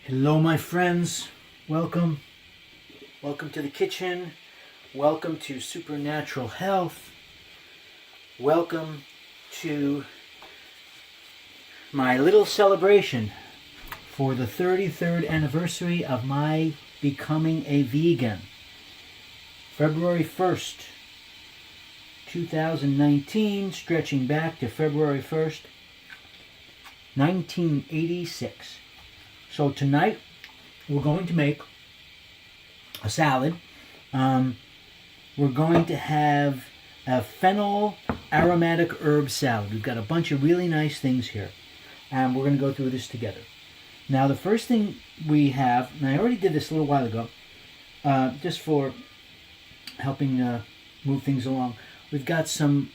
Hello, my friends. Welcome. Welcome to the kitchen. Welcome to Supernatural Health. Welcome to my little celebration for the 33rd anniversary of my becoming a vegan. February 1st, 2019, stretching back to February 1st, 1986. So tonight we're going to make a salad. We're going to have a Fennel aromatic herb salad. We've got a bunch of really nice things here, and we're going to go through this together. Now the first thing we have, and I already did this a little while ago, just for helping move things along, we've got some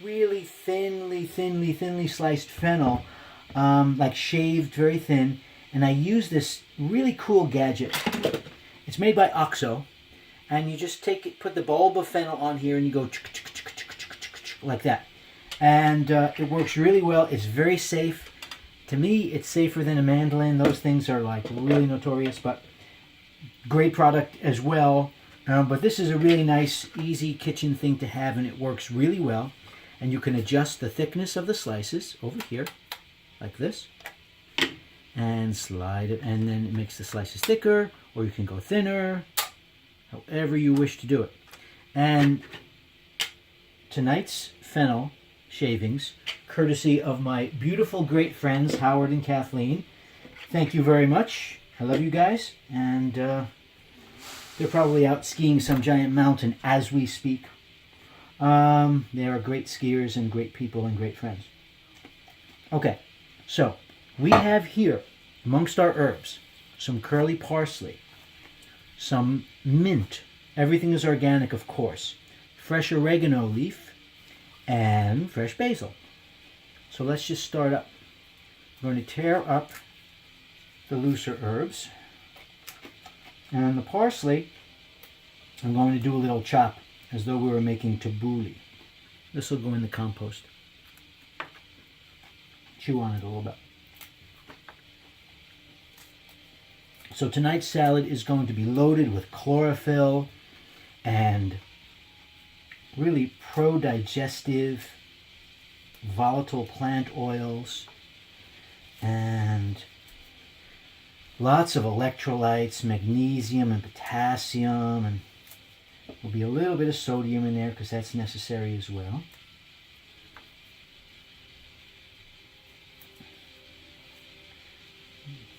really thinly sliced fennel, like shaved very thin, and I use this really cool gadget. It's made by Oxo, and you just take it, put the bulb of fennel on here, and you go like that, and it works really well. It's very safe. To me, it's safer than a mandolin. Those things are like really notorious, but great product as well. But this is a really nice, easy kitchen thing to have, and it works really well. And you can adjust the thickness of the slices over here, like this, and slide it, and then it makes the slices thicker, or you can go thinner, however you wish to do it. And tonight's fennel shavings, courtesy of my beautiful great friends Howard and Kathleen. Thank you very much. I love you guys, and they're probably out skiing some giant mountain as we speak. They are great skiers and great people and great friends. Okay, so we have here, amongst our herbs, some curly parsley, some mint, everything is organic of course, fresh oregano leaf, and fresh basil. So let's just start up. I'm going to tear up the looser herbs, and the parsley I'm going to do a little chop, as though we were making tabbouleh. This will go in the compost. Chew on it a little bit. So tonight's salad is going to be loaded with chlorophyll and really pro-digestive, volatile plant oils, and lots of electrolytes, magnesium and potassium, and there'll be a little bit of sodium in there because that's necessary as well.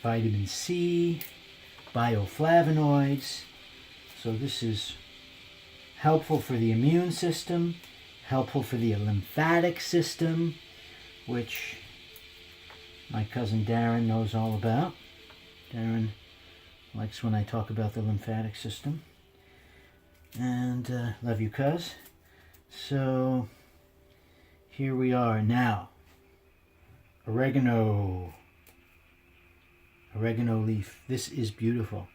Vitamin C, bioflavonoids. So this is helpful for the immune system, helpful for the lymphatic system, which my cousin Darren knows all about. Darren likes when I talk about the lymphatic system. And love you, cuz. So here we are now. Oregano leaf. This is beautiful.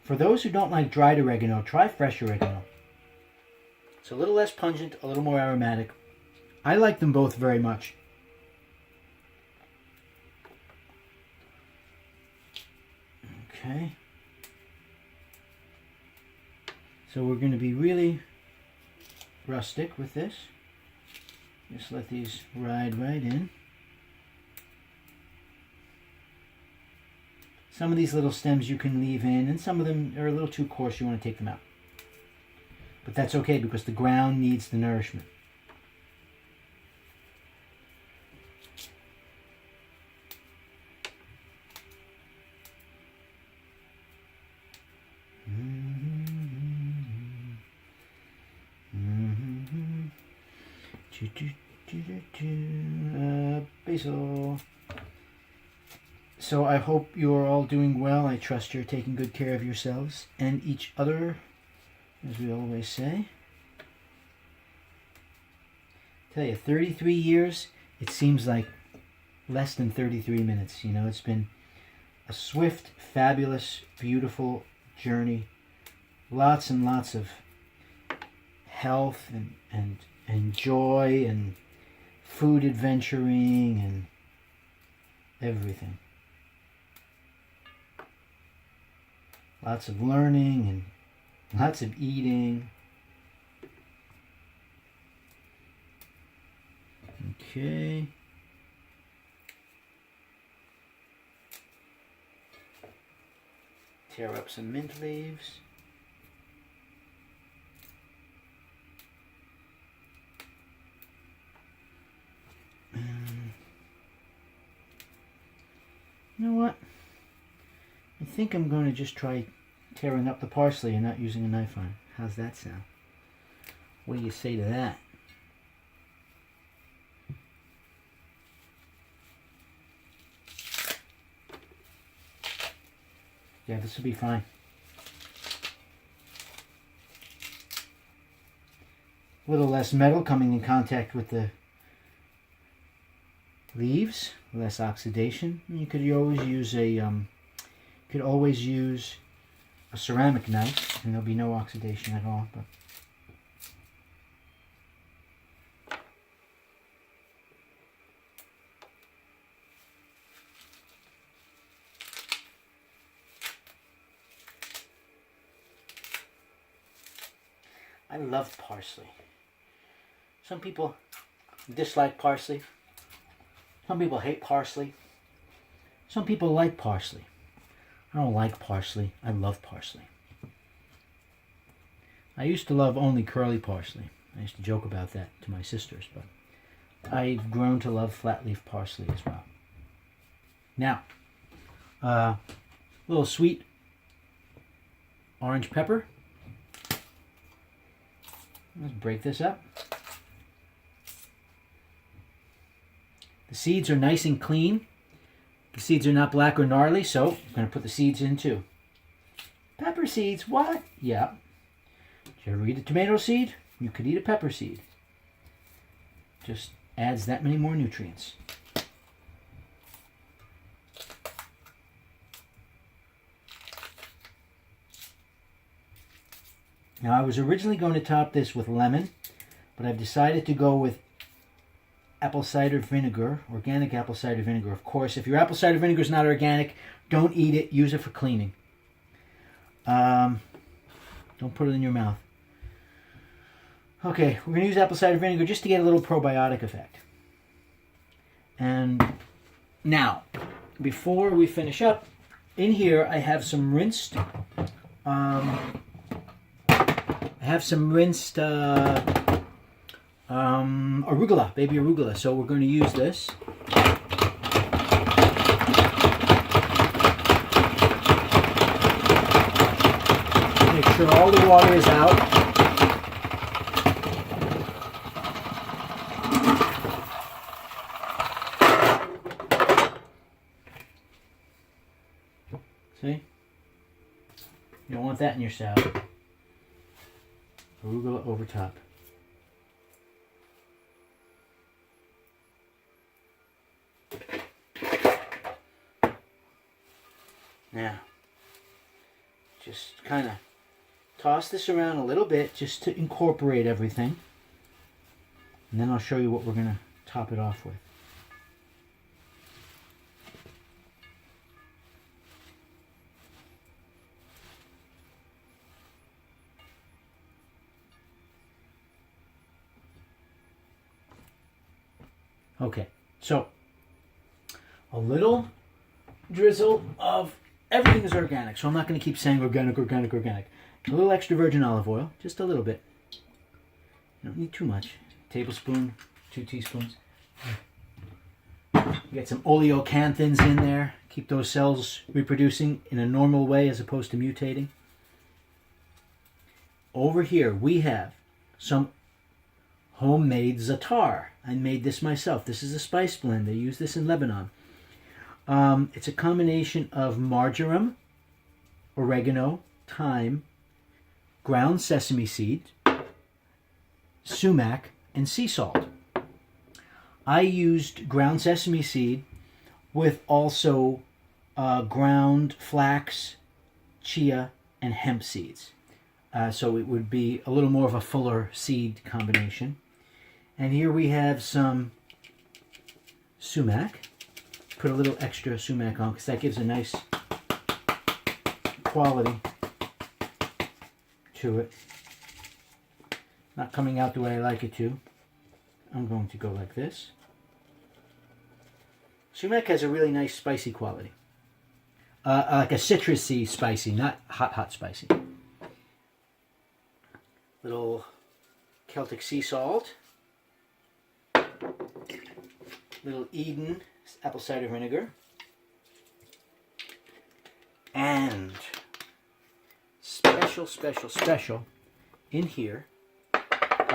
For those who don't like dried oregano, try fresh oregano. It's a little less pungent, a little more aromatic. I like them both very much. Okay. So we're going to be really rustic with this. Just let these ride right in. Some of these little stems you can leave in, and some of them are a little too coarse, you want to take them out. But that's okay because the ground needs the nourishment. Basil. So I hope you're all doing well. I trust you're taking good care of yourselves and each other, as we always say. Tell you, 33 years, it seems like less than 33 minutes. You know, it's been a swift, fabulous, beautiful journey. Lots and lots of health and joy and food adventuring and everything. Lots of learning and lots of eating. Okay. Tear up some mint leaves. You know what? I think I'm going to just try tearing up the parsley and not using a knife on it. How's that sound? What do you say to that? Yeah, this will be fine. A little less metal coming in contact with the leaves, less oxidation. You could always use a ceramic knife, and there'll be no oxidation at all. But I love parsley. Some people dislike parsley. Some people hate parsley. Some people like parsley. I don't like parsley. I love parsley. I used to love only curly parsley. I used to joke about that to my sisters, but I've grown to love flat leaf parsley as well. Now, a little sweet orange pepper. Let's break this up. The seeds are nice and clean. The seeds are not black or gnarly, so I'm going to put the seeds in too. Pepper seeds, what? Yeah. Did you ever eat a tomato seed? You could eat a pepper seed. Just adds that many more nutrients. Now, I was originally going to top this with lemon, but I've decided to go with apple cider vinegar, organic apple cider vinegar. Of course, if your apple cider vinegar is not organic, don't eat it. Use it for cleaning. Don't put it in your mouth. Okay, we're going to use apple cider vinegar just to get a little probiotic effect. And now, before we finish up, in here I have some rinsed arugula, baby arugula. So we're going to use this. Make sure all the water is out. See? You don't want that in your salad. Arugula over top. Now, just kind of toss this around a little bit just to incorporate everything. And then I'll show you what we're going to top it off with. Okay, so a little drizzle of everything is organic, so I'm not going to keep saying organic, organic, organic. A little extra virgin olive oil, just a little bit. You don't need too much. Tablespoon, 2 teaspoons. Get some oleocanthins in there. Keep those cells reproducing in a normal way as opposed to mutating. Over here we have some homemade za'atar. I made this myself. This is a spice blend. They use this in Lebanon. It's a combination of marjoram, oregano, thyme, ground sesame seed, sumac, and sea salt. I used ground sesame seed with also ground flax, chia, and hemp seeds. So it would be a little more of a fuller seed combination. And here we have some sumac. Put a little extra sumac on because that gives a nice quality to it. Not coming out the way I like it to. I'm going to go like this. Sumac has a really nice spicy quality. Like a citrusy spicy, not hot spicy. Little Celtic sea salt. Little Eden apple cider vinegar. And special in here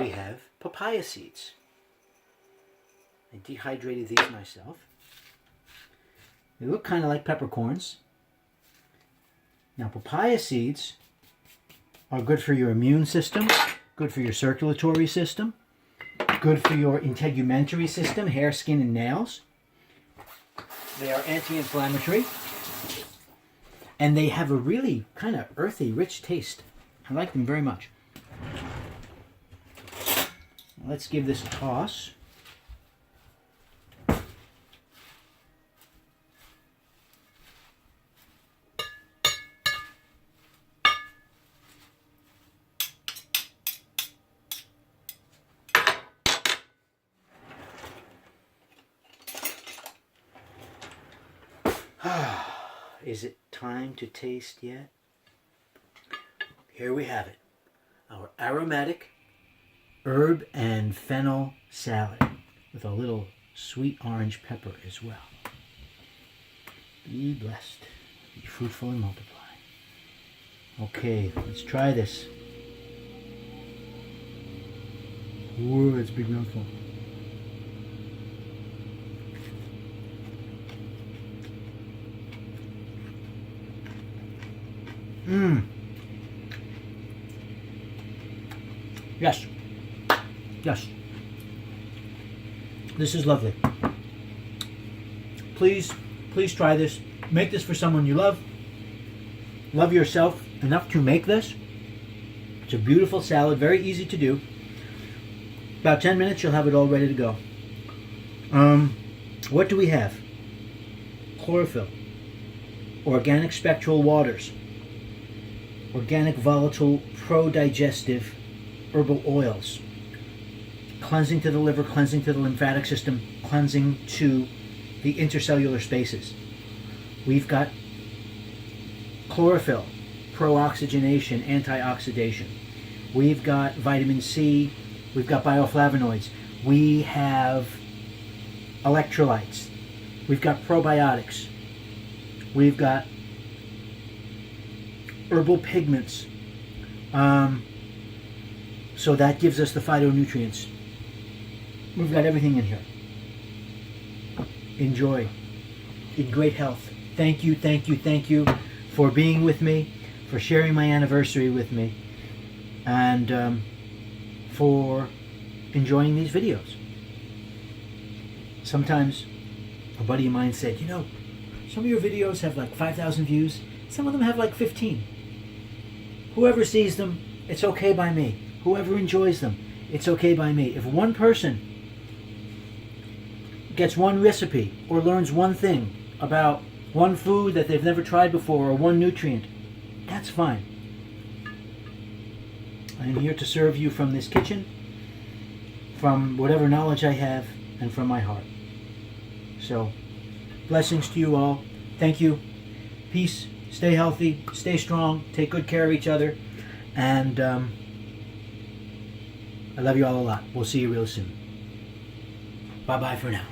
we have papaya seeds. I dehydrated these myself. They look kind of like peppercorns. Now papaya seeds are good for your immune system, good for your circulatory system, good for your integumentary system, hair, skin, and nails. They are anti-inflammatory. And they have a really kind of earthy, rich taste. I like them very much. Let's give this a toss. Is it time to taste yet? Here we have it. Our aromatic herb and fennel salad with a little sweet orange pepper as well. Be blessed. Be fruitful and multiply. Okay, let's try this. Whoa, that's a big mouthful. Yes. Yes. This is lovely. Please try this. Make this for someone you love. Love yourself enough to make this. It's a beautiful salad, very easy to do. About 10 minutes, you'll have it all ready to go. What do we have? Chlorophyll, organic spectral waters, organic volatile pro-digestive herbal oils, cleansing to the liver, cleansing to the lymphatic system, cleansing to the intercellular spaces. We've got chlorophyll, pro-oxygenation, antioxidation. We've got vitamin C, we've got bioflavonoids, we have electrolytes, we've got probiotics, we've got herbal pigments. So that gives us the phytonutrients. We've got everything in here. Enjoy. In great health. Thank you for being with me, for sharing my anniversary with me, and for enjoying these videos. Sometimes a buddy of mine said, you know, some of your videos have like 5,000 views. Some of them have like 15. Whoever sees them, it's okay by me. Whoever enjoys them, it's okay by me. If one person gets one recipe or learns one thing about one food that they've never tried before or one nutrient, that's fine. I am here to serve you from this kitchen, from whatever knowledge I have, and from my heart. So, blessings to you all. Thank you. Peace. Stay healthy. Stay strong. Take good care of each other. And I love you all a lot. We'll see you real soon. Bye-bye for now.